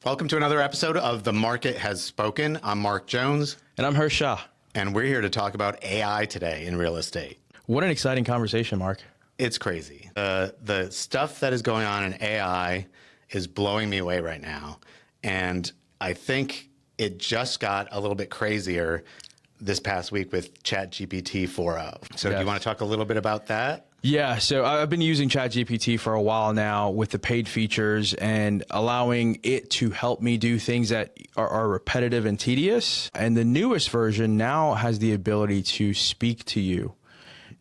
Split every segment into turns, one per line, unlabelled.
Welcome to another episode of The Market Has Spoken. I'm Mark Jones.
And I'm Hersh.
And we're here to talk about AI today in real estate.
What an exciting conversation, Mark.
It's crazy. The stuff that is going on in AI is blowing me away right now. And I think it just got a little bit crazier this past week with ChatGPT 4.0. So do you want to talk a little bit about that?
Yeah, so I've been using ChatGPT for a while now with the paid features and allowing it to help me do things that are repetitive and tedious. And the newest version now has the ability to speak to you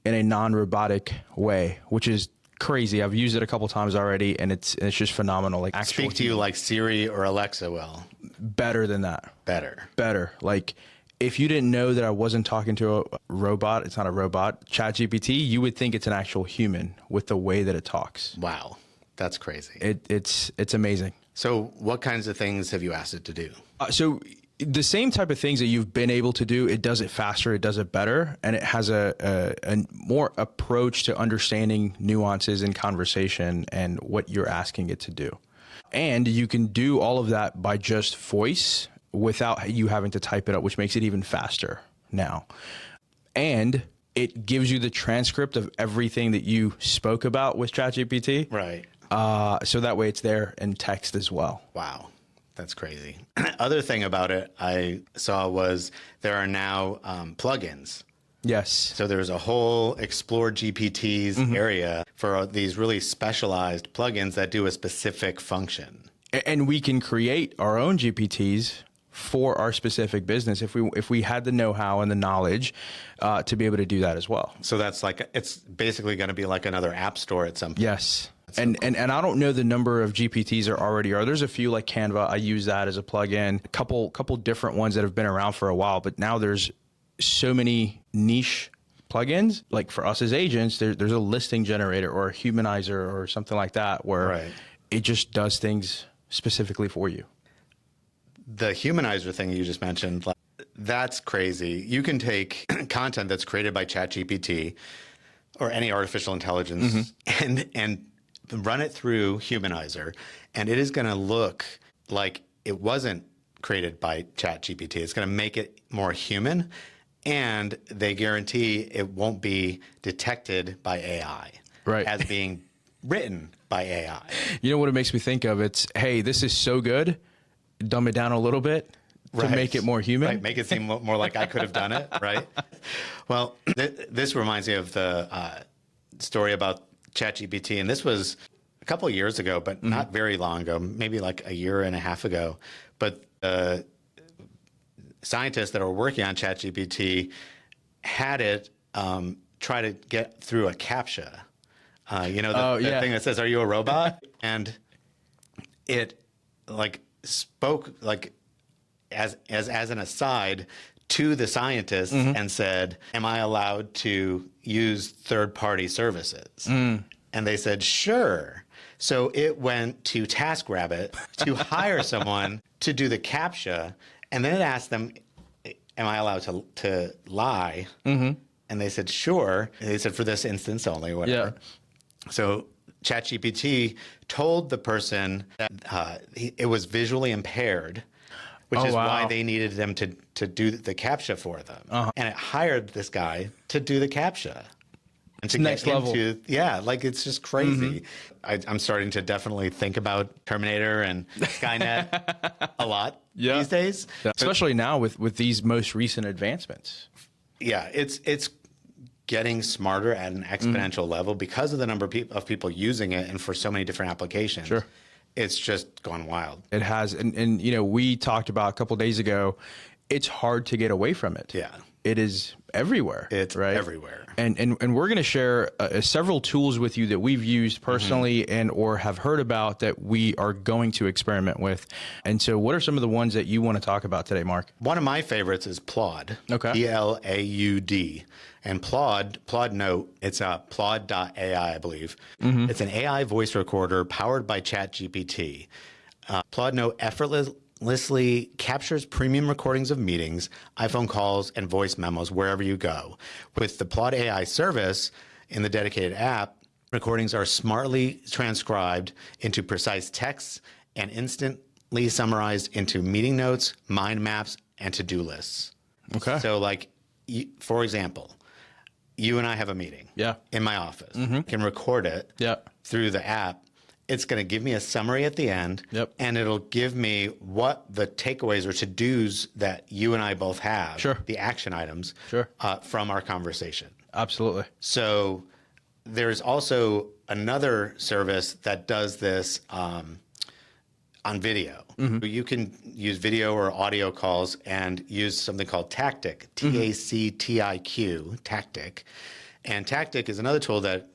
in a non-robotic way, which is crazy. I've used it a couple times already, and it's just phenomenal. Like
speak to you like Siri or Alexa will.
Better than that.
Better.
Like, if you didn't know that I wasn't talking to a robot, it's not a robot, ChatGPT, you would think it's an actual human with the way that it talks.
Wow, that's crazy.
It's amazing.
So what kinds of things have you asked it to do?
So the same type of things that you've been able to do, it does it faster, it does it better, and it has a more approach to understanding nuances in conversation and what you're asking it to do. And you can do all of that by just voice without you having to type it up, which makes it even faster now. And it gives you the transcript of everything that you spoke about with ChatGPT.
Right.
So that way it's there in text as well.
Wow. That's crazy. Other thing about it I saw was there are now plugins.
Yes.
So there's a whole Explore GPTs area for these really specialized plugins that do a specific function.
And we can create our own GPTs for our specific business if we had the know-how and the knowledge to be able to do that as well.
So that's like, it's basically going to be like another app store at some point.
Yes. And I don't know the number of GPTs there already are. There's a few like Canva. I use that as a plugin. A couple different ones that have been around for a while, but now there's so many niche plugins. Like for us as agents, there's a listing generator or a humanizer or something like that where it just does things specifically for you.
The humanizer thing you just mentioned, that's crazy. You can take content that's created by ChatGPT or any artificial intelligence and run it through Humanizer, and it is going to look like it wasn't created by ChatGPT. It's going to make it more human, and they guarantee it won't be detected by AI as being written by AI.
You know what it makes me think of? It's, hey, this is so good, dumb it down a little bit to make it more human.
Right, make it seem more like I could have done it, right? Well, this reminds me of the story about ChatGPT, and this was a couple of years ago, but not very long ago, maybe like a year and a half ago. But scientists that are working on ChatGPT had it try to get through a CAPTCHA. The thing that says, "Are you a robot?" And it spoke as an aside to the scientists and said, "Am I allowed to use third-party services?" And they said, "Sure." So it went to TaskRabbit to hire someone to do the CAPTCHA, and then it asked them, "Am I allowed to lie?" And they said, "Sure." And they said, "For this instance only," whatever. Yeah. So ChatGPT told the person that it was visually impaired, which is why they needed them to do the CAPTCHA for them. And it hired this guy to do the CAPTCHA. And to
next level.
It's just crazy. I'm starting to definitely think about Terminator and Skynet a lot these days.
Yeah. Especially now with these most recent advancements.
Yeah, it's getting smarter at an exponential level because of the number of people using it and for so many different applications. Sure. It's just gone wild.
It has. And we talked about a couple of days ago, it's hard to get away from it.
Yeah.
It is everywhere.
It's everywhere.
And we're going to share several tools with you that we've used personally and or have heard about that we are going to experiment with. And so what are some of the ones that you want to talk about today, Mark?
One of my favorites is Plaud.
Okay.
Plaud. And Plaud Note, it's Plaud.ai, I believe. It's an AI voice recorder powered by ChatGPT. Plaud Note effortlessly captures premium recordings of meetings, iPhone calls, and voice memos wherever you go. With the Plaud AI service in the dedicated app, recordings are smartly transcribed into precise texts and instantly summarized into meeting notes, mind maps, and to-do lists.
Okay.
So like, for example, you and I have a meeting in my office. I can record it through the app. It's going to give me a summary at the end, and it'll give me what the takeaways or to-dos that you and I both have, the action items from our conversation.
Absolutely.
So there's also another service that does this on video. You can use video or audio calls and use something called Tactic, Tactic, Tactic. And Tactic is another tool that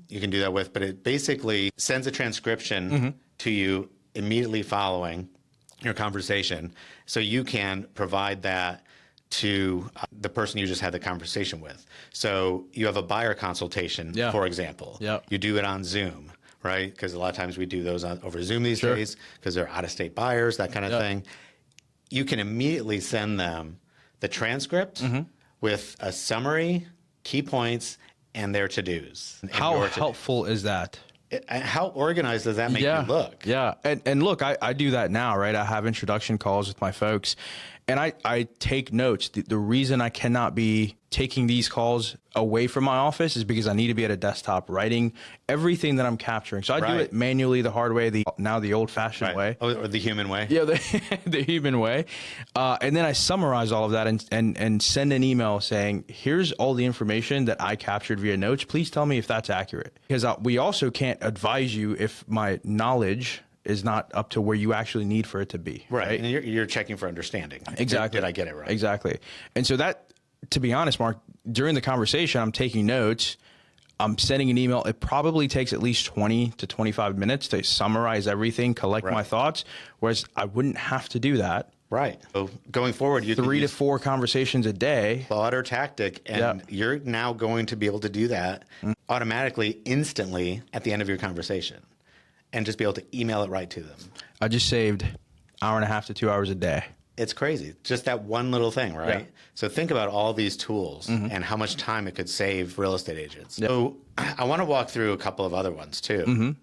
you can do that with, but it basically sends a transcription to you immediately following your conversation. So you can provide that to the person you just had the conversation with. So you have a buyer consultation, for example. You do it on Zoom, right? Because a lot of times we do those over Zoom these days because they're out-of-state buyers, that kind of thing. You can immediately send them the transcript with a summary, key points, and their to-dos.
How helpful is that?
How organized does that make you look?
Yeah. And look, I do that now, right? I have introduction calls with my folks, and I take notes. The reason I cannot be taking these calls away from my office is because I need to be at a desktop writing everything that I'm capturing. So I do it manually, the hard way, now the old-fashioned way.
Or the human way.
Yeah, the human way. And then I summarize all of that and send an email saying, here's all the information that I captured via notes. Please tell me if that's accurate. Because we also can't advise you if my knowledge is not up to where you actually need for it to be.
Right. And you're checking for understanding.
Exactly.
Did I get it right?
Exactly. And so that, to be honest, Mark, during the conversation, I'm taking notes. I'm sending an email. It probably takes at least 20 to 25 minutes to summarize everything, collect my thoughts, whereas I wouldn't have to do that.
Right. So going forward, you
3 to 4 conversations a day.
Claude or Tactic, and you're now going to be able to do that automatically, instantly at the end of your conversation, and just be able to email it right to them.
I just saved 1.5 to 2 hours a day.
It's crazy. Just that one little thing, right? Yeah. So think about all these tools and how much time it could save real estate agents. Yeah. So I want to walk through a couple of other ones too.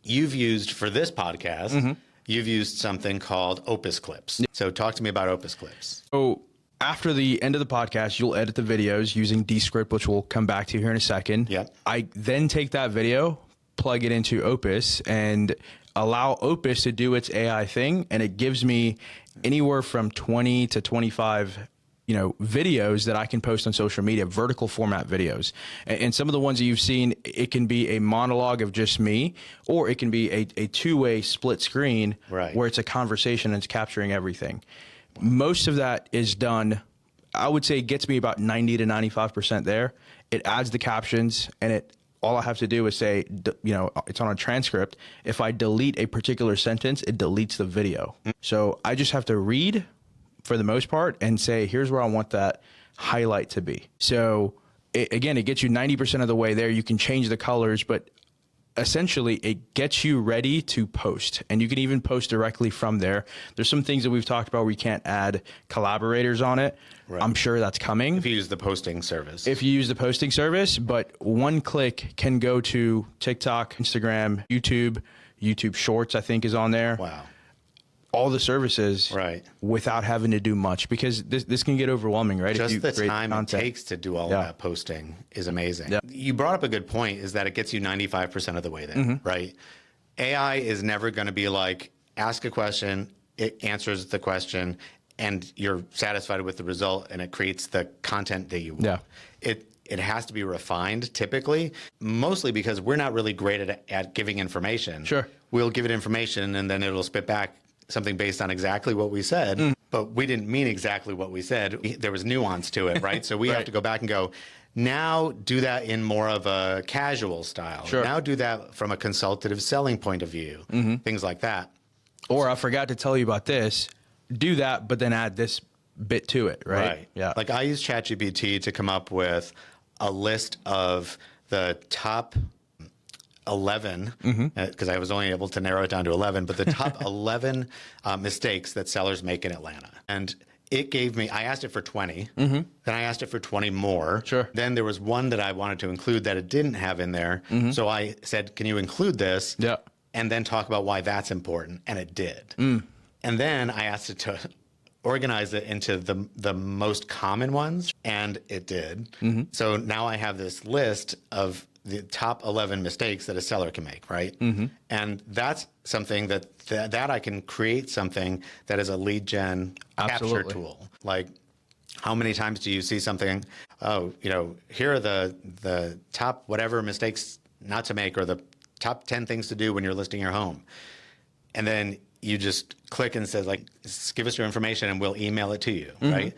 You've used, for this podcast, you've used something called Opus Clips. So talk to me about Opus Clips.
So after the end of the podcast, you'll edit the videos using Descript, which we'll come back to here in a second.
Yep.
I then take that video, plug it into Opus, and allow Opus to do its AI thing, and it gives me anywhere from 20 to 25 videos that I can post on social media, vertical format videos. And some of the ones that you've seen, it can be a monologue of just me, or it can be a two-way split screen where it's a conversation and it's capturing everything. Most of that is done, I would say, gets me about 90 to 95% there. It adds the captions, and all I have to do is say, it's on a transcript. If I delete a particular sentence, it deletes the video. So I just have to read for the most part and say, here's where I want that highlight to be. So it gets you 90% of the way there. You can change the colors, but essentially it gets you ready to post, and you can even post directly from there. There's some things that we've talked about where you can't add collaborators on it. Right. I'm sure that's coming.
If you use the posting service.
But one click can go to TikTok, Instagram, YouTube Shorts, I think, is on there.
Wow.
All the services without having to do much, because this can get overwhelming, right?
Just the time it takes to do all of that posting is amazing. Yeah. You brought up a good point, is that it gets you 95% of the way there, right? AI is never going to be like, ask a question, it answers the question, and you're satisfied with the result, and it creates the content that you want. Yeah. It has to be refined, typically, mostly because we're not really great at giving information.
Sure.
We'll give it information, and then it'll spit back something based on exactly what we said, but we didn't mean exactly what we said. There was nuance to it, right? So we have to go back and go, now do that in more of a casual style.
Sure.
Now do that from a consultative selling point of view, things like that.
Or I forgot to tell you about this. Do that, but then add this bit to it, right?
Yeah. Like I use ChatGPT to come up with a list of the top 11, because I was only able to narrow it down to 11, but the top 11 mistakes that sellers make in Atlanta. And it gave me, I asked it for 20, then I asked it for 20 more.
Sure.
Then there was one that I wanted to include that it didn't have in there. So I said, can you include this?
Yeah.
and then talk about why that's important. And it did. And then I asked it to organize it into the most common ones, and it did. So now I have this list of the top 11 mistakes that a seller can make, right? And that's something that I can create something that is a lead gen capture tool. Like, how many times do you see something, oh, here are the top whatever mistakes not to make, or the top 10 things to do when you're listing your home. And then you just click and says, like, give us your information and we'll email it to you, right?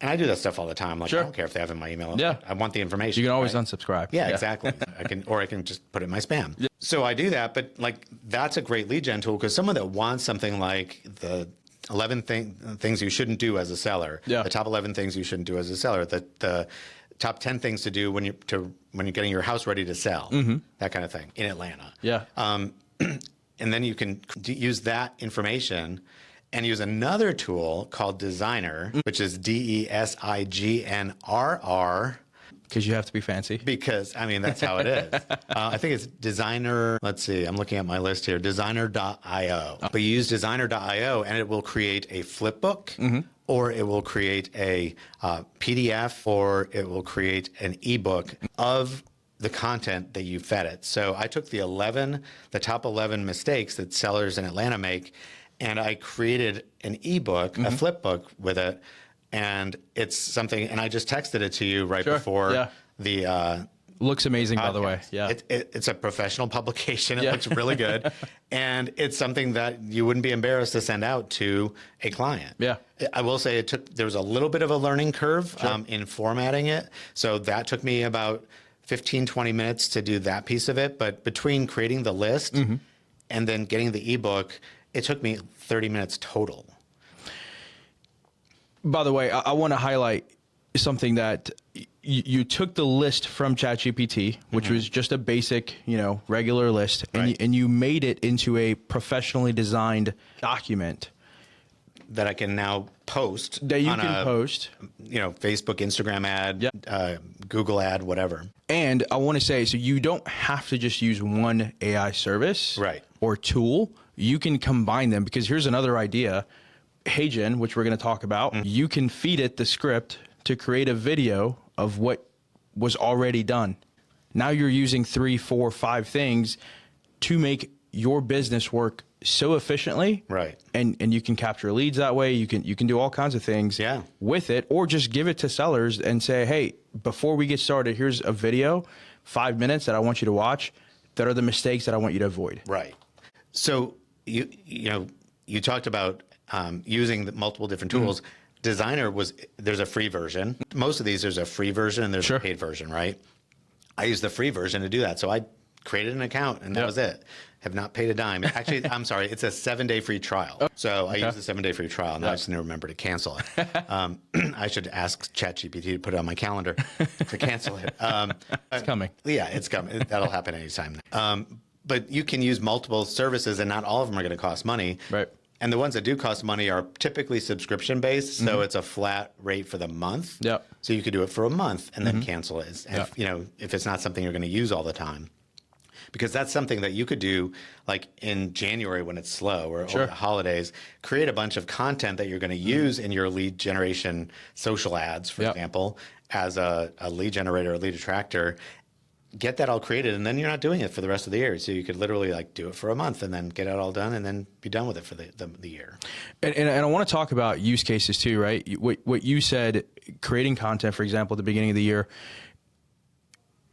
And I do that stuff all the time. Like, I don't care if they have in my email.
Yeah.
I want the information.
You can always unsubscribe.
Yeah, exactly. I can just put it in my spam. Yeah. So I do that, but like, that's a great lead gen tool, because someone that wants something like the 11 things you shouldn't do as a seller, the top 11 things you shouldn't do as a seller, the top 10 things to do when you're getting your house ready to sell, that kind of thing in Atlanta. Yeah. And then you can use that information and use another tool called Designer, which is DESIGNRR.
Because you have to be fancy.
Because, I mean, that's how it is. I think it's Designer. Let's see. I'm looking at my list here. Designer.io. But you use Designer.io and it will create a flip book, or it will create a PDF, or it will create an ebook of the content that you fed it. So I took the top 11 mistakes that sellers in Atlanta make, and I created an ebook, a flip book with it. And it's something, and I just texted it to you right before the
looks amazing,
podcast.
By the way. Yeah,
it's a professional publication. It looks really good, and it's something that you wouldn't be embarrassed to send out to a client. Yeah, I will say there was a little bit of a learning curve in formatting it, so that took me about 15-20 minutes to do that piece of it. But between creating the list and then getting the ebook, it took me 30 minutes total.
By the way, I want to highlight something that you took the list from ChatGPT, which was just a basic, regular list, and you made it into a professionally designed document
that I can now post.
That you can post.
Facebook, Instagram ad, Google ad, whatever.
And I want to say, so you don't have to just use one AI service or tool. You can combine them, because here's another idea. HeyGen, which we're going to talk about, you can feed it the script to create a video of what was already done. Now you're using 3, 4, 5 things to make your business work so efficiently. Right. And you can capture leads that way. You can do all kinds of things with it, or just give it to sellers and say, hey, before we get started, here's a video, 5 minutes that I want you to watch that are the mistakes that I want you to avoid.
Right. So you talked about using the multiple different tools. Designer there's a free version. Most of these, there's a free version and there's a paid version, right? I used the free version to do that. So I created an account and that was it. Have not paid a dime. Actually, I'm sorry, it's a 7-day free trial. So I used the 7-day free trial. Now I just need to remember to cancel it. I should ask ChatGPT to put it on my calendar to cancel it.
It's coming.
Yeah, it's coming. That'll happen anytime. But you can use multiple services, and not all of them are going to cost money. Right. And the ones that do cost money are typically subscription based, so it's a flat rate for the month. Yep. So you could do it for a month and then cancel it. If it's not something you're going to use all the time, because that's something that you could do, like in January when it's slow or over the holidays. Create a bunch of content that you're going to use in your lead generation social ads, for example, as a lead generator or lead attractor. Get that all created, and then you're not doing it for the rest of the year. So you could literally do it for a month and then get it all done and then be done with it for the year.
And I want to talk about use cases too, right? What you said, creating content, for example, at the beginning of the year,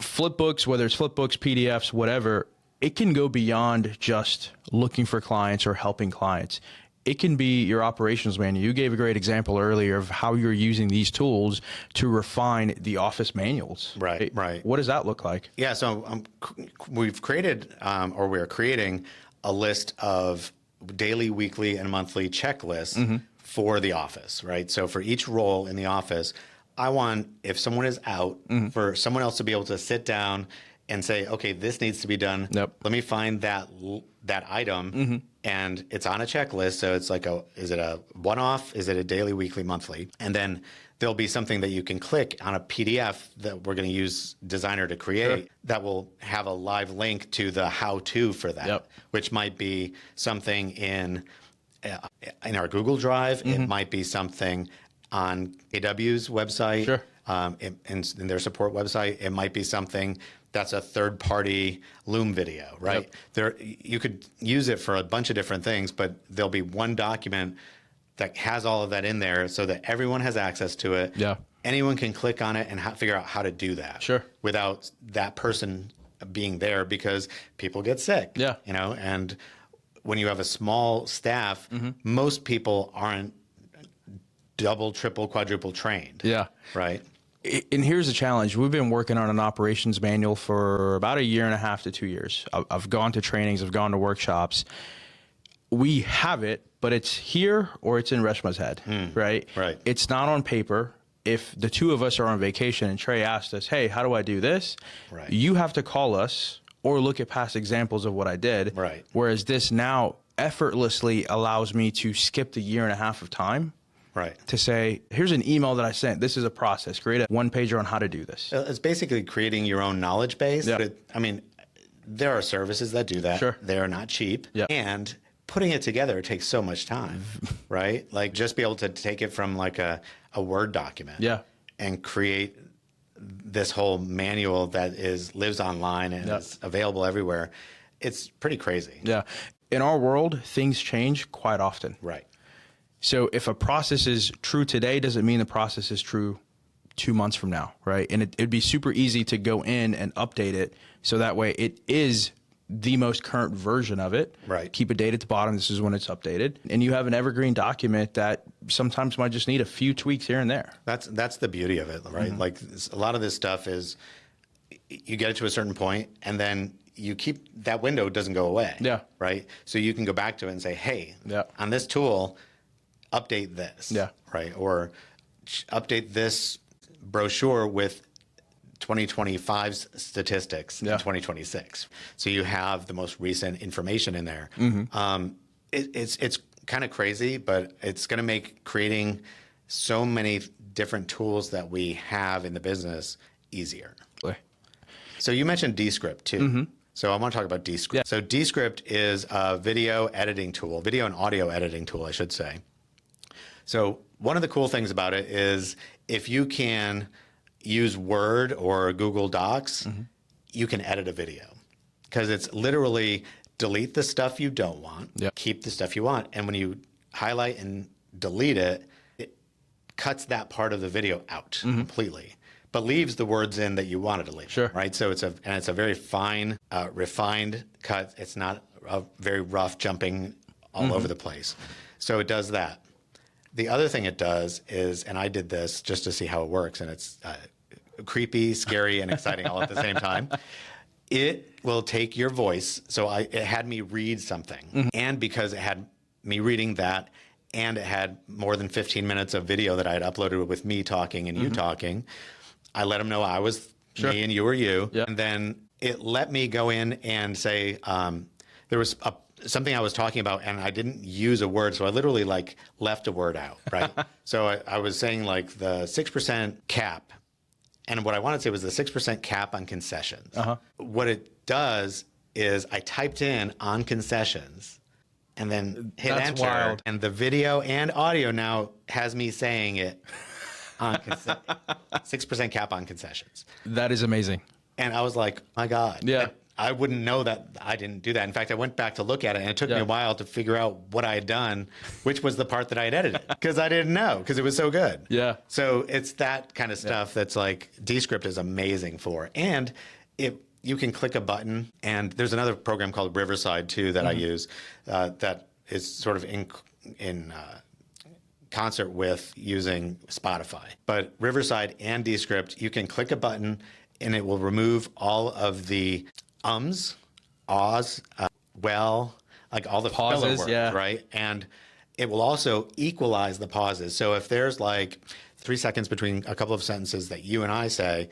flipbooks, whether it's flipbooks, PDFs, whatever, it can go beyond just looking for clients or helping clients. It can be your operations manual. You gave a great example earlier of how you're using these tools to refine the office manuals. Right. What does that look like?
Yeah, so we've created, or we're creating a list of daily, weekly, and monthly checklists for the office, right? So for each role in the office, I want, if someone is out, for someone else to be able to sit down and say, okay, this needs to be done.
Yep.
Let me find that item, and it's on a checklist. So it's like, is it a one-off? Is it a daily, weekly, monthly? And then there'll be something that you can click on a PDF that we're going to use Designer to create that will have a live link to the how-to for that, which might be something in our Google Drive. It might be something on AW's website, in their support website. It might be something that's a third-party Loom video, right? You could use it for a bunch of different things, but there'll be one document that has all of that in there so that everyone has access to it.
Yeah.
Anyone can click on it and figure out how to do that. Without that person being there, because people get sick.
Yeah.
And when you have a small staff, most people aren't double, triple, quadruple trained.
Yeah.
Right.
And here's the challenge. We've been working on an operations manual for about 1.5 to 2 years. I've gone to trainings, I've gone to workshops. We have it, but it's here or it's in Reshma's head, right?
Right.
It's not on paper. If the two of us are on vacation and Trey asked us, hey, how do I do this?
Right.
You have to call us or look at past examples of what I did.
Right.
Whereas this now effortlessly allows me to skip the 1.5 of time.
Right.
To say, here's an email that I sent. This is a process. Create a one-pager on how to do this.
It's basically creating your own knowledge base.
Yeah.
But there are services that do that.
Sure.
They're not cheap.
Yeah.
And putting it together takes so much time, right? Like just be able to take it from like a Word document and create this whole manual that lives online and is available everywhere. It's pretty crazy.
Yeah. In our world, things change quite often.
Right.
So if a process is true today, doesn't mean the process is true 2 months from now, right? And it'd be super easy to go in and update it so that way it is the most current version of it.
Right.
Keep a date at the bottom. This is when it's updated. And you have an evergreen document that sometimes might just need a few tweaks here and there.
That's the beauty of it, right? Like a lot of this stuff is you get it to a certain point and then you keep that window doesn't go away.
Yeah.
Right. So you can go back to it and say, hey, on this tool, update this.
Yeah.
Right. Or update this brochure with 2025's statistics in 2026. So you have the most recent information in there. It's kind of crazy, but it's going to make creating so many different tools that we have in the business easier. So you mentioned Descript too. So I want to talk about Descript.
Yeah.
So Descript is a video editing tool, video and audio editing tool, I should say. So one of the cool things about it is if you can use Word or Google Docs, you can edit a video because it's literally delete the stuff you don't want, keep the stuff you want. And when you highlight and delete it, it cuts that part of the video out completely, but leaves the words in that you wanted to leave.
Sure.
Right. So it's a very fine, refined cut. It's not a very rough jumping all over the place. So it does that. The other thing it does is, and I did this just to see how it works, and it's creepy, scary, and exciting all at the same time. It will take your voice. So it had me read something. And because it had me reading that, and it had more than 15 minutes of video that I had uploaded with me talking and you talking, I let them know I was me and you were you.
Yeah.
And then it let me go in and say, there was something I was talking about and I didn't use a word. So I literally left a word out, right? So I was saying the 6% cap. And what I wanted to say was the 6% cap on concessions. What it does is I typed in on concessions and then hit enter.
Wild.
And the video and audio now has me saying it on 6% cap on concessions.
That is amazing.
And I was like, my God.
Yeah.
I wouldn't know that I didn't do that. In fact, I went back to look at it, and it took me a while to figure out what I had done, which was the part that I had edited, because I didn't know, because it was so good.
Yeah.
So it's that kind of stuff that's Descript is amazing for. And you can click a button, and there's another program called Riverside, too, that I use that is sort of in concert with using Spotify. But Riverside and Descript, you can click a button, and it will remove all of the ums, ahs, all the
pauses,
filler words, right? And it will also equalize the pauses. So if there's 3 seconds between a couple of sentences that you and I say,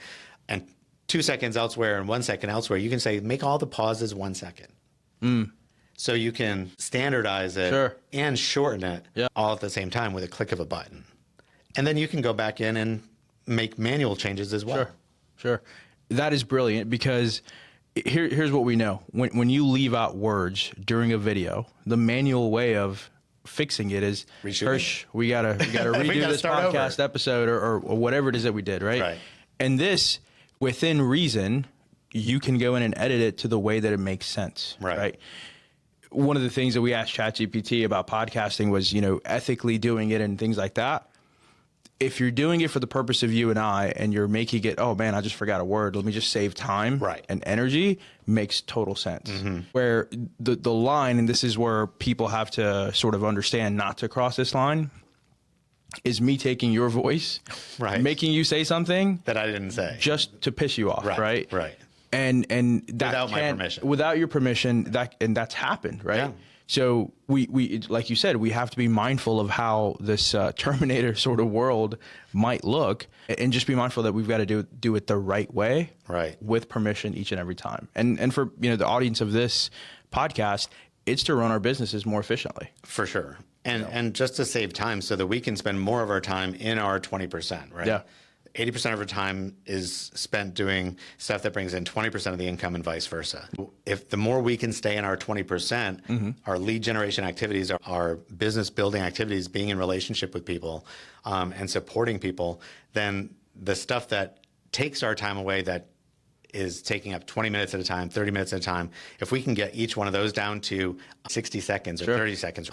and 2 seconds elsewhere and 1 second elsewhere, you can say, make all the pauses 1 second. So you can standardize it and shorten it all at the same time with a click of a button. And then you can go back in and make manual changes as well.
Sure. That is brilliant, because here's what we know. When you leave out words during a video, the manual way of fixing it is, Hersh, we gotta redo this podcast episode or whatever it is that we did, right? And this, within reason, you can go in and edit it to the way that it makes sense, right? One of the things that we asked ChatGPT about podcasting was, ethically doing it and things like that. If you're doing it for the purpose of you and I, and you're making it, oh man, I just forgot a word, let me just save time and energy, makes total sense. Where the line, and this is where people have to sort of understand not to cross this line, is me taking your voice, making you say something
that I didn't say,
just to piss you off, right? And that
without my permission,
without your permission, that's happened, right? So we like you said, we have to be mindful of how this Terminator sort of world might look, and just be mindful that we've got to do it the right way, with permission each and every time. And for the audience of this podcast, it's to run our businesses more efficiently.
For sure. And just to save time so that we can spend more of our time in our 20%, right? 80% of our time is spent doing stuff that brings in 20% of the income, and vice versa. If the more we can stay in our 20%, our lead generation activities, our business building activities, being in relationship with people and supporting people, then the stuff that takes our time away, that is taking up 20 minutes at a time, 30 minutes at a time, if we can get each one of those down to 60 seconds or 30 seconds,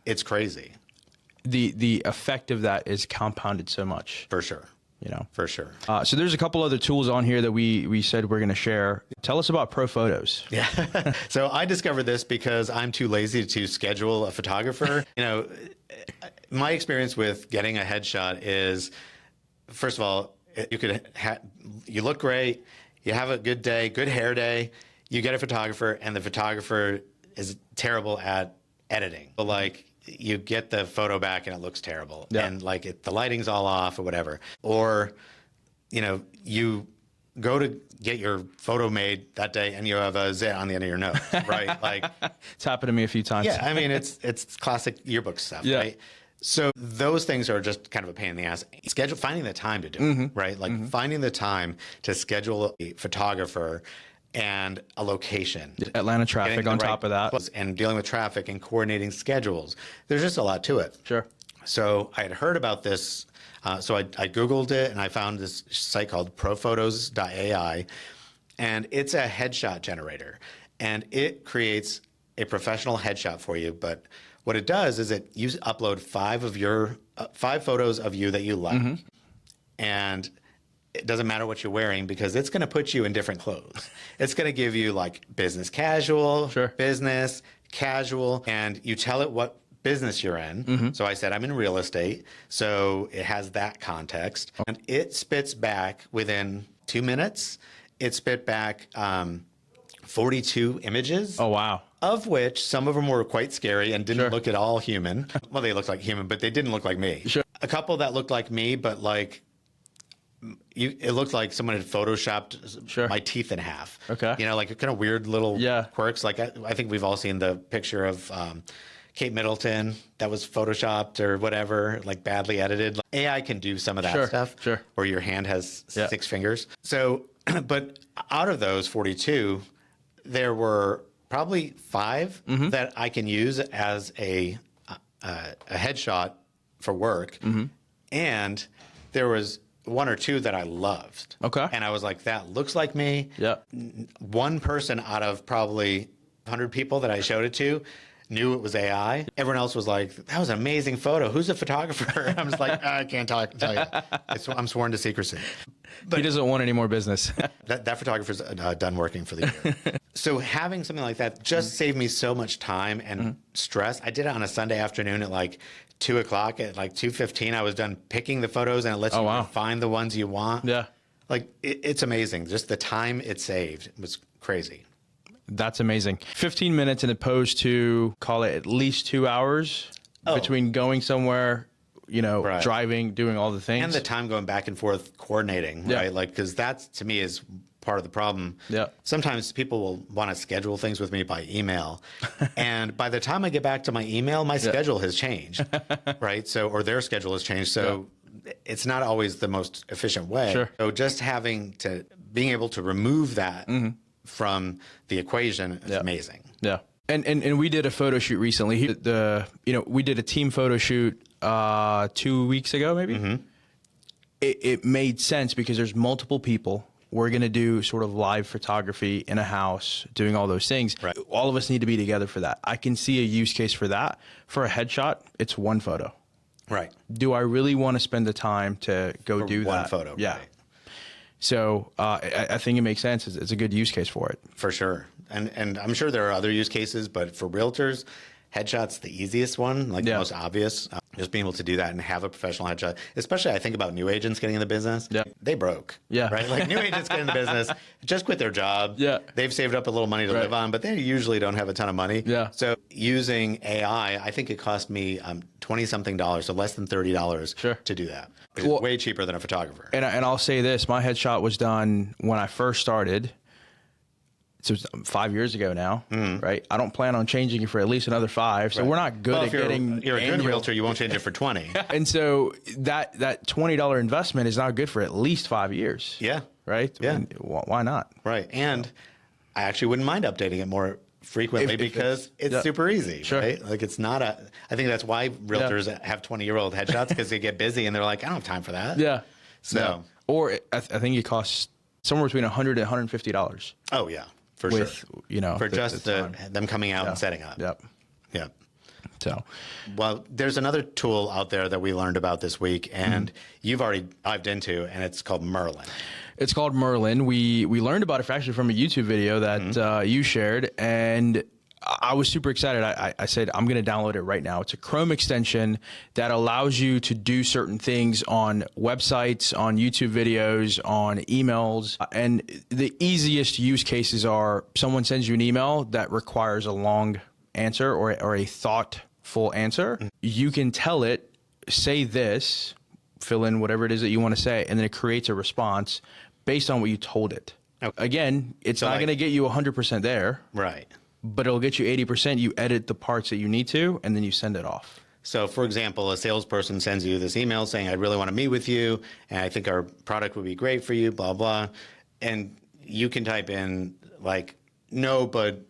it's crazy.
The effect of that is compounded so much.
For sure. For sure.
So there's a couple other tools on here that we said we're going to share. Tell us about Pro Photos.
So I discovered this because I'm too lazy to schedule a photographer. My experience with getting a headshot is, first of all, you look great, you have a good day, good hair day, you get a photographer, and the photographer is terrible at editing. But you get the photo back and it looks terrible, and the lighting's all off or whatever. Or, you go to get your photo made that day and you have a zit on the end of your nose, right?
It's happened to me a few times.
Yeah, I mean, it's classic yearbook stuff, right? So those things are just kind of a pain in the ass. Finding the time to do it, right? Finding the time to schedule a photographer and a location.
Atlanta traffic on top of that.
And dealing with traffic and coordinating schedules. There's just a lot to it.
Sure.
So I had heard about this. So I Googled it, and I found this site called prophotos.ai. And it's a headshot generator. And it creates a professional headshot for you. But what it does is you upload 5 photos of you that you like. And it doesn't matter what you're wearing, because it's going to put you in different clothes. It's going to give you business casual, business casual, and you tell it what business you're in. So I said, I'm in real estate. So it has that context. And it spits back within 2 minutes. It spit back 42 images.
Oh, wow.
Of which some of them were quite scary and didn't look at all human. Well, they looked like human, but they didn't look like me. A couple that looked like me, but it looked like someone had photoshopped my teeth in half.
Okay.
Kind of weird little quirks. I think we've all seen the picture of Kate Middleton that was photoshopped or whatever, badly edited. AI can do some of that stuff. Where your hand has 6 fingers. So, but out of those 42, there were probably 5 that I can use as a headshot for work. And there was 1 or 2 that I loved.
Okay.
And I was like, that looks like me. One person out of probably 100 people that I showed it to knew it was AI. Everyone else was like, that was an amazing photo. Who's a photographer? I was like, I can't tell you. I'm sworn to secrecy.
But he doesn't want any more business.
that photographer's done working for the year. So having something like that just saved me so much time and stress. I did it on a Sunday afternoon at 2 o'clock. At 2:15, I was done picking the photos, and it lets you find the ones you want. It's amazing. Just the time it saved was crazy.
That's amazing. 15 minutes, and opposed to, call it, at least 2 hours between going somewhere, driving, doing all the things.
And the time going back and forth coordinating, right? Because that, to me, is part of the problem.
Yeah.
Sometimes people will want to schedule things with me by email. And by the time I get back to my email, my schedule has changed, right? So, or their schedule has changed. So it's not always the most efficient way.
Sure.
So just being able to remove that from the equation is amazing.
Yeah. And we did a photo shoot recently. We did a team photo shoot 2 weeks ago, maybe. It made sense because there's multiple people. We're going to do sort of live photography in a house, doing all those things.
Right.
All of us need to be together for that. I can see a use case for that. For a headshot, it's one photo.
Right.
Do I really want to spend the time to go do
one
that?
photo.
Yeah.
Right.
So I think it makes sense. It's a good use case for it.
For sure. And I'm sure there are other use cases, but for realtors, headshot's the easiest one, like the most obvious. Just being able to do that and have a professional headshot, especially I think about new agents getting in the business.
Yeah.
They broke.
Yeah.
Right? Like new agents get in the business, just quit their job.
Yeah.
They've saved up a little money to live on, but they usually don't have a ton of money.
Yeah.
So using AI, I think it cost me $20-something, so less than $30 to do that. Which is way cheaper than a photographer.
And I'll say this, my headshot was done when I first started. So it was 5 years ago now, right? I don't plan on changing it for at least another 5. So we're not good at getting.
You're a good realtor, you won't change it for 20.
And so that $20 investment is not good for at least 5 years.
Yeah.
Right?
Yeah.
I mean, why not?
Right. And I actually wouldn't mind updating it more frequently because it's super easy, right? Like it's not I think that's why realtors have 20-year-old headshots because they get busy and they're like, I don't have time for that.
Yeah.
So.
Or I think it costs somewhere between $100 and $150.
Oh, yeah. For sure. For just them coming out and setting up.
Yep.
Yep.
So,
well, there's another tool out there that we learned about this week, and you've already dived into, and it's called Merlin.
It's called Merlin. We learned about it actually from a YouTube video that you shared, and I was super excited. I said, I'm going to download it right now. It's a Chrome extension that allows you to do certain things on websites, on YouTube videos, on emails. And the easiest use cases are someone sends you an email that requires a long answer or a thoughtful answer. You can tell it, say this, fill in whatever it is that you want to say, and then it creates a response based on what you told it. Okay. Again, it's not going to get you 100% there.
Right.
But it'll get you 80%. You edit the parts that you need to, and then you send it off.
So, for example, a salesperson sends you this email saying, I really want to meet with you, and I think our product would be great for you, blah, blah. And you can type in, like, no, but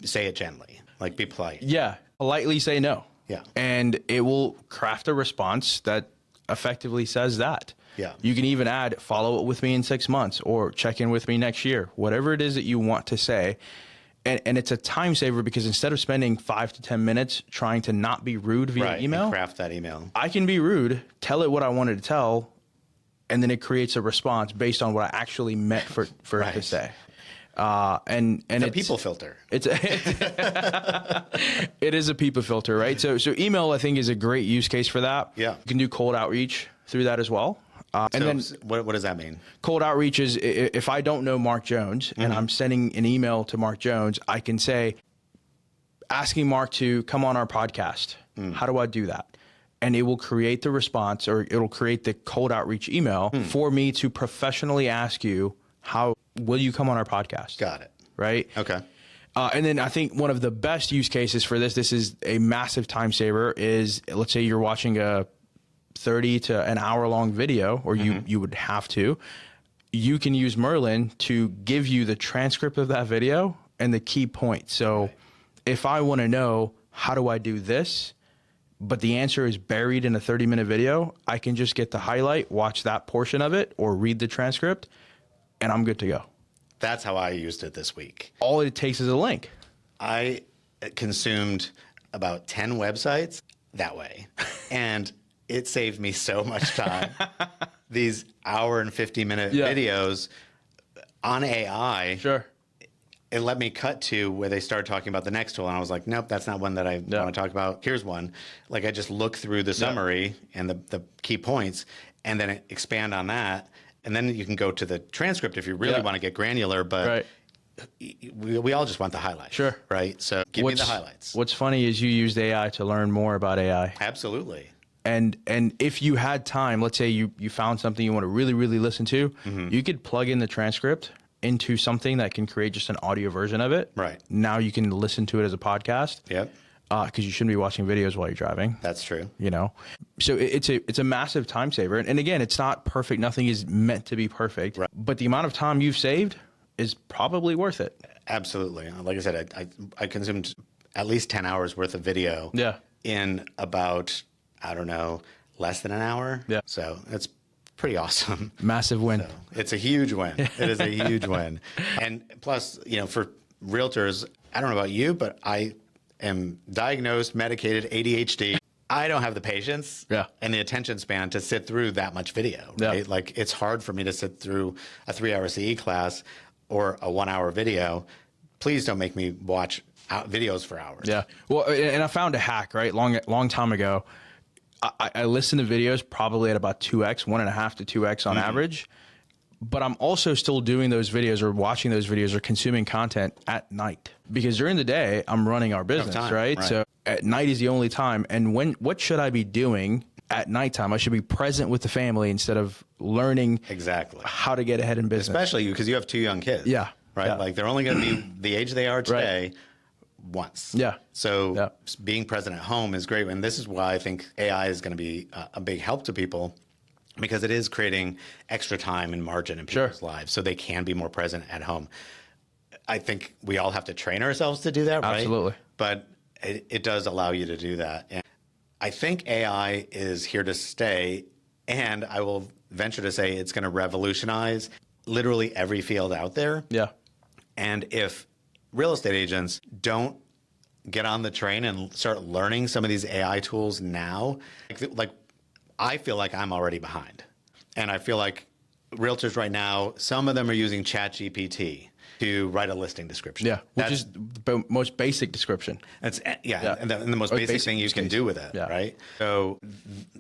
say it gently. Like, be polite.
Yeah. Politely say no.
Yeah.
And it will craft a response that effectively says that.
Yeah.
You can even add, follow up with me in 6 months or check in with me next year, whatever it is that you want to say. And it's a time saver because instead of spending 5 to 10 minutes trying to not be rude via email,
and craft that email.
I can be rude, tell it what I wanted to tell, and then it creates a response based on what I actually meant for it to say. And it's a
people filter.
It is a people filter, right? So email, I think, is a great use case for that.
Yeah.
You can do cold outreach through that as well.
And then what does that mean?
Cold outreach is if I don't know Mark Jones and I'm sending an email to Mark Jones, I can say, asking Mark to come on our podcast. How do I do that? And it will create the response, or it'll create the cold outreach email for me to professionally ask you, how will you come on our podcast?
Got it.
Right?
Okay.
And then I think one of the best use cases for this is a massive time saver, is let's say you're watching a 30 to an hour long video, or you would have to, you can use Merlin to give you the transcript of that video and the key points. So if I want to know, how do I do this? But the answer is buried in a 30-minute video, I can just get the highlight, watch that portion of it, or read the transcript, and I'm good to go.
That's how I used it this week.
All it takes is a link.
I consumed about 10 websites that way. And it saved me so much time. These hour and 50-minute videos on AI.
Sure.
It let me cut to where they started talking about the next tool. And I was like, nope, that's not one that I want to talk about. Here's one. Like I just look through the summary and the key points and then expand on that. And then you can go to the transcript if you really want to get granular. But we all just want the highlights. Right? So give me the highlights.
What's funny is you used AI to learn more about AI.
Absolutely.
And if you had time, let's say you found something you want to really, really listen to, you could plug in the transcript into something that can create just an audio version of it.
Right.
Now you can listen to it as a podcast.
Yep.
Because you shouldn't be watching videos while you're driving.
That's true.
You know, so it's a massive time saver. And again, it's not perfect. Nothing is meant to be perfect. Right. But the amount of time you've saved is probably worth it.
Absolutely. Like I said, I consumed at least 10 hours worth of video in about, I don't know, less than an hour. Yeah. So it's pretty awesome.
Massive win.
So it's a huge win. It is a huge win. And plus, you know, for realtors, I don't know about you, but I am diagnosed, medicated ADHD. I don't have the patience and the attention span to sit through that much video, right? Yeah. Like, it's hard for me to sit through a 3-hour CE class or a 1-hour video. Please don't make me watch videos for hours. Yeah.
Well, and I found a hack, right? Long time ago. I listen to videos probably at about 2x, 1.5 to 2x on average. But I'm also still doing those videos or watching those videos or consuming content at night, because during the day I'm running our business, right? So at night is the only time. And what should I be doing at nighttime? I should be present with the family instead of learning how to get ahead in business.
Especially you, because you have 2 young kids.
Yeah.
Right. Yeah. Like, they're only going to be the age they are today once.
Yeah.
So being present at home is great. And this is why I think AI is going to be a big help to people, because it is creating extra time and margin in people's lives so they can be more present at home. I think we all have to train ourselves to do that, right?
Absolutely.
But it does allow you to do that. And I think AI is here to stay, and I will venture to say it's going to revolutionize literally every field out there.
Yeah.
And if real estate agents don't get on the train and start learning some of these AI tools now, like I feel like I'm already behind. And I feel like realtors right now, some of them are using ChatGPT to write a listing description.
Yeah, which is the most basic description.
That's and the most basic thing you can do with it, right? So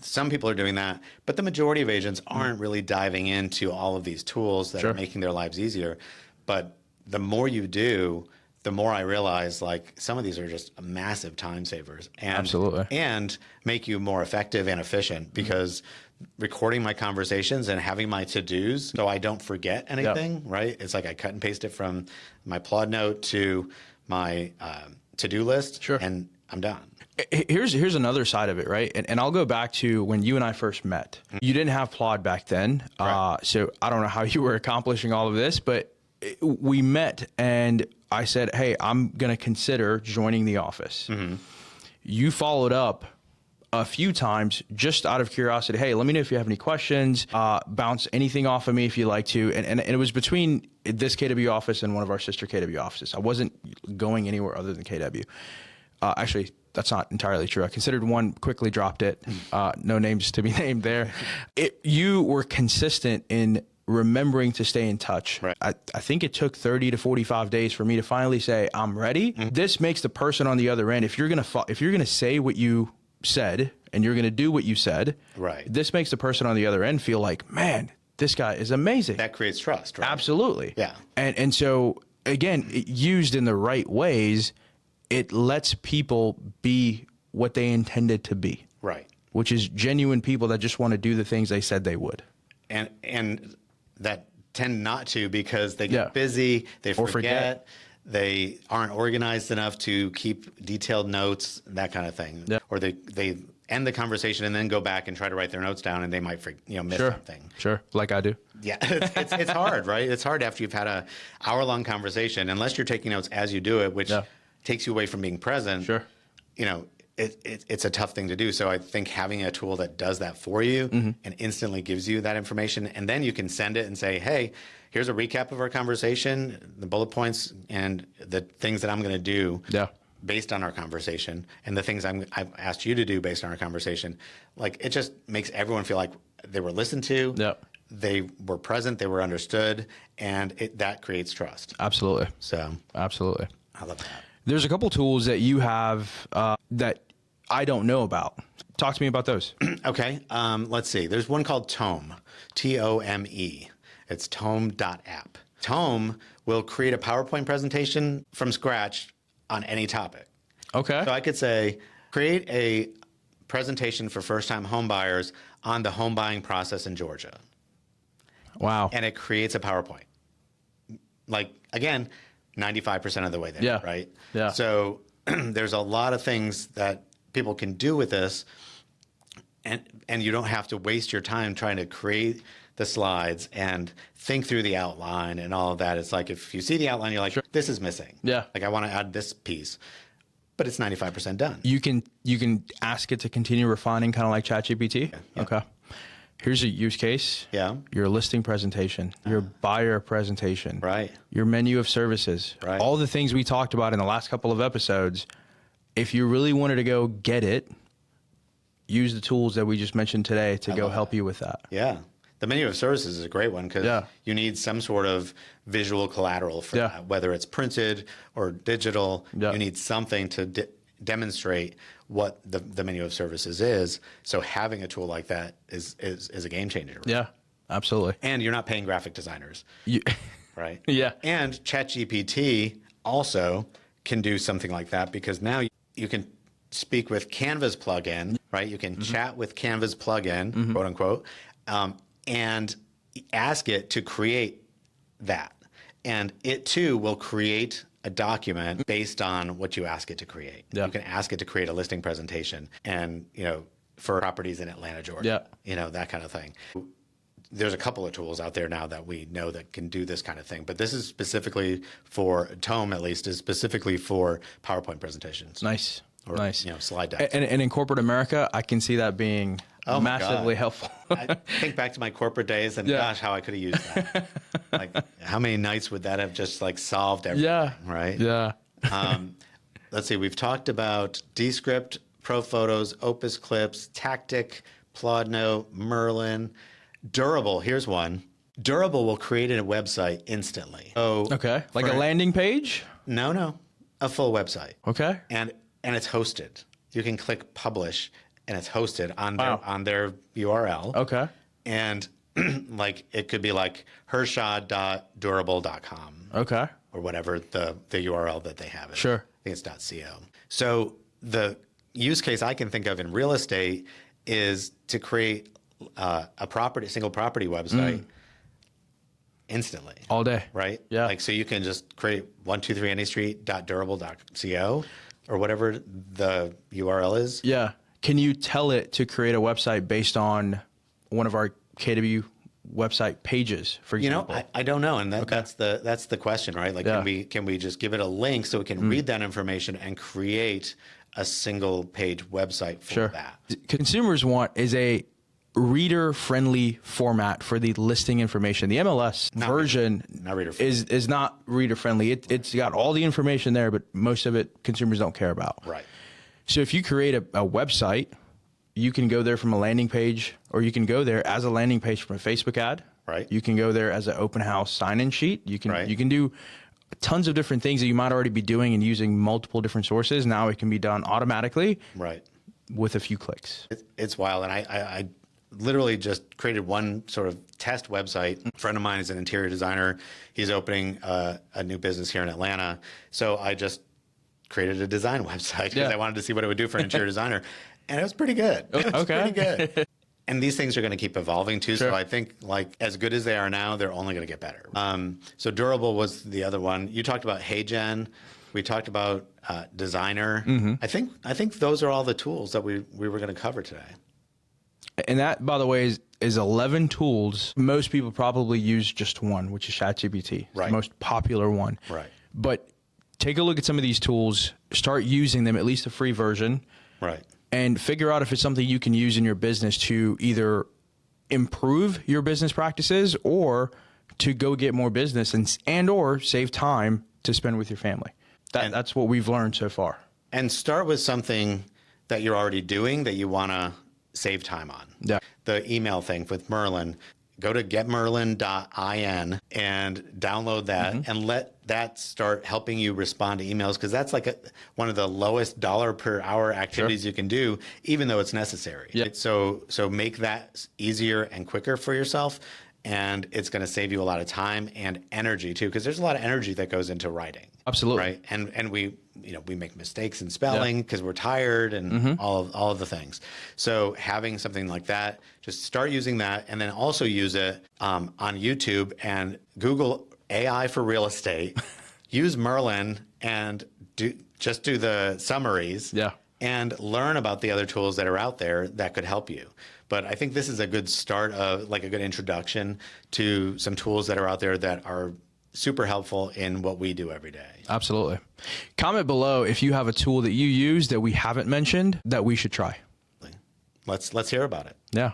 some people are doing that, but the majority of agents aren't really diving into all of these tools that are making their lives easier. But the more you do, the more I realize, like, some of these are just massive time savers and make you more effective and efficient, because recording my conversations and having my to-dos so I don't forget anything, right? It's like I cut and paste it from my Plod note to my to-do list and I'm done.
Here's another side of it, right? And I'll go back to when you and I first met. You didn't have Plod back then. So I don't know how you were accomplishing all of this, but we met and I said, hey, I'm going to consider joining the office. You followed up a few times just out of curiosity. Hey, let me know if you have any questions. Bounce anything off of me if you like to. And it was between this KW office and one of our sister KW offices. I wasn't going anywhere other than KW. Actually, that's not entirely true. I considered one, quickly dropped it. No names to be named there. You were consistent in remembering to stay in touch. Right. I think it took 30 to 45 days for me to finally say, I'm ready. This makes the person on the other end, if you're going to say what you said and you're going to do what you said, this makes the person on the other end feel like, man, this guy is amazing.
That creates trust, right?
Absolutely.
Yeah.
And so, again, used in the right ways, it lets people be what they intended to be. Right. Which is genuine people that just want to do the things they said they would.
And that tend not to, because they get busy, they forget, they aren't organized enough to keep detailed notes, that kind of thing. Yeah. Or they end the conversation and then go back and try to write their notes down, and they might miss something.
Sure, like I do.
Yeah, it's hard, right? It's hard after you've had a hour-long conversation, unless you're taking notes as you do it, which takes you away from being present. Sure. It's a tough thing to do. So I think having a tool that does that for you and instantly gives you that information, and then you can send it and say, hey, here's a recap of our conversation, the bullet points and the things that I'm going to do based on our conversation, and the things I've asked you to do based on our conversation. Like, it just makes everyone feel like they were listened to, they were present, they were understood, and that creates trust.
Absolutely.
So
absolutely.
I love that.
There's a couple tools that you have that I don't know about. Talk to me about those.
Okay. Let's see. There's one called Tome, Tome. It's tome.app. Tome will create a PowerPoint presentation from scratch on any topic.
Okay.
So I could say, create a presentation for first-time home buyers on the home buying process in Georgia.
Wow.
And it creates a PowerPoint. Like, again, 95% of the way there,
Yeah.
right?
Yeah.
So there's a lot of things that people can do with this, and you don't have to waste your time trying to create the slides and think through the outline and all of that. It's like if you see the outline, you're like, sure, this is missing.
Yeah.
Like I want to add this piece, but it's 95% done.
You can ask it to continue refining, kind of like ChatGPT.
Yeah.
Okay. Here's a use case.
Yeah.
Your listing presentation, your buyer presentation,
Right.
your menu of services,
right.
All the things we talked about in the last couple of episodes. If you really wanted to go get it, use the tools that we just mentioned today to go help you with that.
Yeah. The menu of services is a great one because you need some sort of visual collateral for that, whether it's printed or digital. You need something to demonstrate what the menu of services is. So having a tool like that is a game changer.
Yeah, absolutely.
And you're not paying graphic designers, right?
Yeah.
And ChatGPT also can do something like that because now you can speak with Canva's plugin, right? You can chat with Canva's plugin, quote unquote, and ask it to create that. And it too will create a document based on what you ask it to create.
Yeah.
You can ask it to create a listing presentation and, for properties in Atlanta, Georgia, that kind of thing. There's a couple of tools out there now that we know that can do this kind of thing, but this is specifically for Tome, at least, is specifically for PowerPoint presentations.
Nice.
Or,
nice.
Slide decks.
And in corporate America, I can see that being massively helpful.
I think back to my corporate days and gosh, how I could have used that. Like how many nights would that have just like solved everything, right?
Yeah.
Let's see. We've talked about Descript, ProPhotos, Opus Clips, Tactic, Plodno, Merlin, Durable. Here's one. Durable will create a website instantly. Oh,
okay. Like a landing page?
No, a full website.
Okay.
And it's hosted. You can click publish, and it's hosted on their URL.
Okay.
And like it could be like hershad.durable.com.
Okay.
Or whatever the URL that they have.
Sure.
I think it's .co. So the use case I can think of in real estate is to create a single property website instantly.
All day.
Right?
Yeah.
Like, so you can just create 123andystreet.durable.co or whatever the URL is.
Yeah. Can you tell it to create a website based on one of our KW website pages, for example?
I don't know. And that's the question, right? Like, can we just give it a link so it can read that information and create a single page website for that?
Consumers want is a reader-friendly format for the listing information. The MLS version is not reader-friendly. It's got all the information there, but most of it consumers don't care about.
Right.
So if you create a website, you can go there from a landing page, or you can go there as a landing page from a Facebook ad.
Right.
You can go there as an open house sign-in sheet. You can do tons of different things that you might already be doing and using multiple different sources. Now it can be done automatically.
Right.
With a few clicks.
It's wild. And I literally just created one sort of test website. A friend of mine is an interior designer. He's opening a new business here in Atlanta. So I just created a design website because I wanted to see what it would do for an interior designer. And it was pretty good. It was pretty good. And these things are going to keep evolving too. Sure. So I think like as good as they are now, they're only going to get better. So Durable was the other one. You talked about HeyGen. We talked about Designer. I think those are all the tools that we were going to cover today.
And that, by the way, is 11 tools. Most people probably use just one, which is ChatGPT. It's the most popular one.
Right.
But take a look at some of these tools. Start using them, at least the free version.
Right.
And figure out if it's something you can use in your business to either improve your business practices or to go get more business and or save time to spend with your family. That's what we've learned so far. And
start with something that you're already doing that you want to save time on.
Yeah.
The email thing with Merlin. Go to getmerlin.in and download that and let that start helping you respond to emails, because that's like one of the lowest dollar per hour activities you can do, even though it's necessary.
Yeah.
So make that easier and quicker for yourself, and it's going to save you a lot of time and energy too, because there's a lot of energy that goes into writing.
Absolutely.
Right. And we make mistakes in spelling because we're tired and all of the things. So having something like that, just start using that, and then also use it on YouTube and Google AI for real estate. Use Merlin and do the summaries.
Yeah.
And learn about the other tools that are out there that could help you. But I think this is a good start of like a good introduction to some tools that are out there that are super helpful in what we do every day.
Absolutely. Comment below if you have a tool that you use that we haven't mentioned that we should try.
Let's hear about it.
Yeah.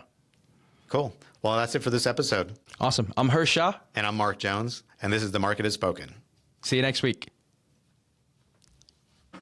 Cool. Well, that's it for this episode.
Awesome. I'm Hersh.
And I'm Mark Jones, and this is The Market Has Spoken.
See you next week.